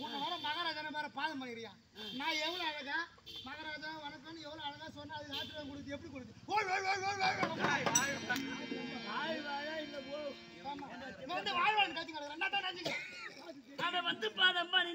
உன்னை வர மகாராஜான வேற பாதம் பண்ணிடுறியா? நான் எவ்வளவு அழகா மகாராஜா வணக்கம் எவ்வளவு அழகா சொன்னா அது ஆத்திரம் கொடுத்து எப்படி கொடுத்து வாழ்வாள் கத்தி கிடக்கு அதை வந்து பாதம் பண்ணி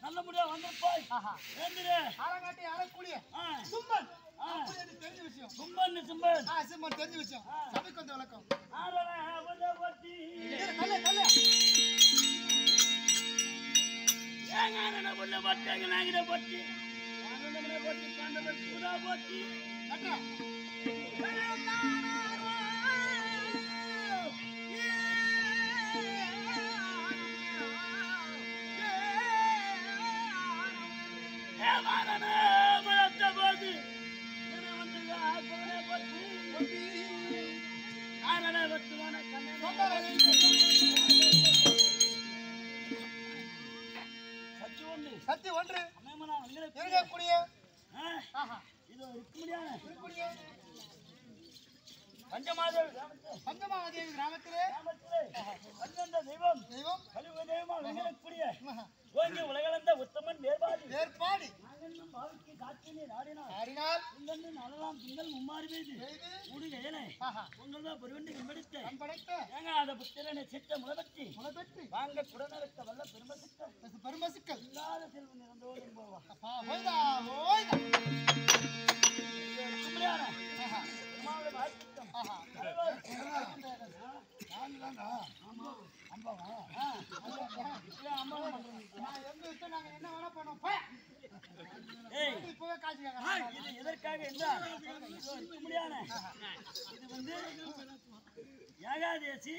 நல்ல முடியா வந்திருப்பாய். ஆலங்காட்டி அரைக்கூடிய சும்பன் தெரிஞ்ச விஷயம். சும்பன் தெரிஞ்ச விஷயம். சபைக்கு வந்த விளக்கம். சத்தி ஒன்று இருக்கக்கூடிய பஞ்சமாதேவி கிராமத்திலே தெய்வம் உலகளந்த உத்தமன் வேறுபாடு நாடினால் திங்கள் மும்மாறி பெய்து முடிகையிலே உங்கள் பொருவெண்டு ஏங்க அந்த புத்திரனை சிட்ட முளைபற்றி வாங்க குடநறுக்க வல்ல பெருமசிக்கல் இல்லாத செல்வம் நிறந்தோடும் போவா எதற்காக என்றால் இது வந்து ஏகாதேசி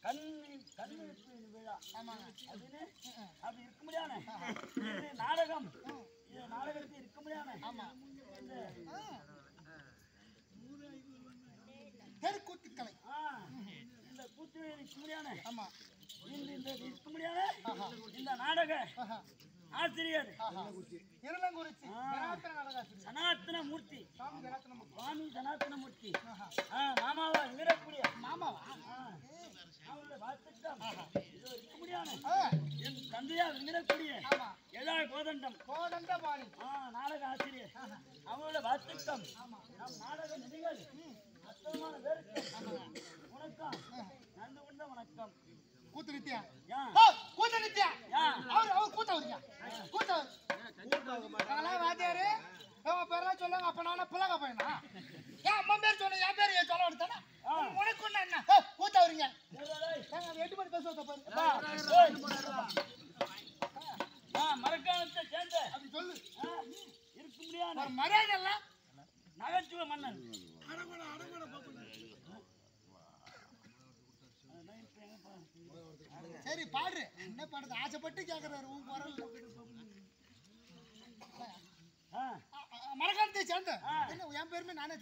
கண்ணு விழா அப்படி இருக்க முடியாத நாடகம் இது நாடகத்தில் இருக்க முடியாத தெருக்கூத்துக்கலை இந்த கூத்து இருக்க முடியாத இந்த இருக்க முடியாத இந்த நாடக ஆசிரியர் சனாத்தன மூர்த்தி சுவாமி சனாத்தன மூர்த்தி மாமாவா வீரக்கூடிய மாமாவா இருக்க முடியாது என் தந்தையா விங்கக்கூடிய எழாய் கோதண்டம் நாடக ஆசிரியர் அவங்களோட வாத்திட்டம் நம் நாடக நடிகள் அற்புதமான வேறுக்கம் வணக்கம் நன்றி கொண்ட வணக்கம் கூத்து நித்யா அவர் கூத்தவரியா வாத்தியாரு பேரெல்லாம் சொல்லுங்க அப்ப நானும் பிள்ளைங்க பையனா ஏன் அம்மா பேர் சொன்ன என் பேர் சொல்ல வேண்டியதானே உனக்கு ஒண்ணு என்ன கூத்தவரிங்க 8 மணி மரக்காலத்தை சேர்ந்த அப்படி சொல்லு இருக்க முடியாது மரியாதை எல்லாம் நகைச்சுவை மன்னன் சரி பாடுற என்ன பாடுறது ஆசைப்பட்டு கேக்குறாரு உன் குரல் மரக்காலத்தை சேர்ந்த என் பேருமே நானே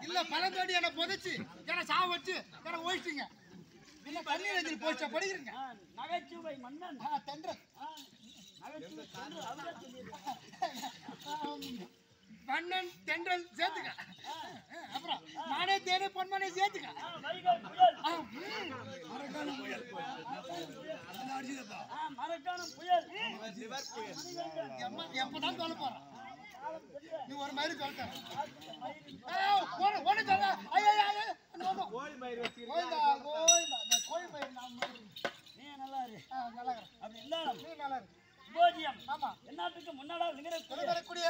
இல்ல பழம் தேடி என்ன புதைச்சு என்ன சாவ வச்சு என்ன ஓயிட்டீங்க என்ன தண்ணி வச்சு போஸ்டா படிக்கிறீங்க நகைச்சுவை மன்னன் தென்றல் நகைச்சுவை மன்னன் தென்றல் சேர்த்துக்க அப்புறம் நானே தேனே பொன்மனே சேர்த்துக்க மரக்கான புயல் எப்பதான் சொல்ல போறேன் நீ ஒரு மாதிரி சொல்லிட்ட ஒண்ணு சொல்ல கோழி மயிர் நீ நல்லா இரு நல்லா அப்படி இருந்தாலும் நீ நல்லா இருக்கு போஜியம் ஆமா எல்லாத்துக்கும் முன்னாடி வரக்கூடிய